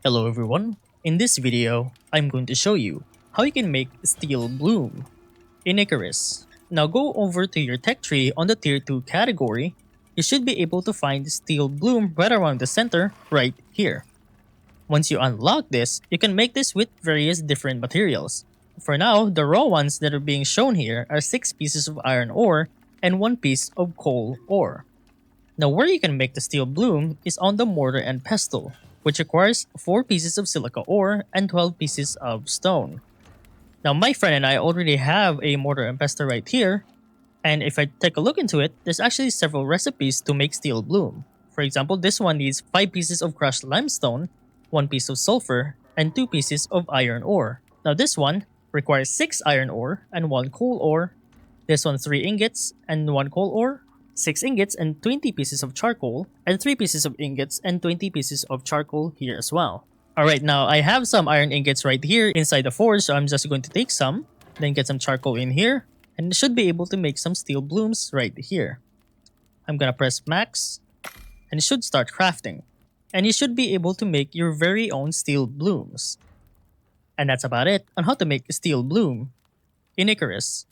Hello everyone, in this video, I'm going to show you how you can make steel bloom in Icarus. Now go over to your tech tree on the tier 2 category. You should be able to find steel bloom right around the center right here. Once you unlock this, you can make this with various different materials. For now, the raw ones that are being shown here are 6 pieces of iron ore and 1 piece of coal ore. Now where you can make the steel bloom is on the mortar and pestle, which requires 4 pieces of silica ore and 12 pieces of stone. Now my friend and I already have a mortar and pestle right here, and if I take a look into it, there's actually several recipes to make steel bloom. For example, this one needs 5 pieces of crushed limestone, 1 piece of sulfur, and 2 pieces of iron ore. Now this one requires 6 iron ore and 1 coal ore. This one 3 ingots and 1 coal ore, 6 ingots and 20 pieces of charcoal, and 3 pieces of ingots and 20 pieces of charcoal here as well. Alright, now I have some iron ingots right here inside the forge, so I'm just going to take some, then get some charcoal in here, and should be able to make some steel blooms right here. I'm gonna press max, and it should start crafting. And you should be able to make your very own steel blooms. And that's about it on how to make a steel bloom in Icarus.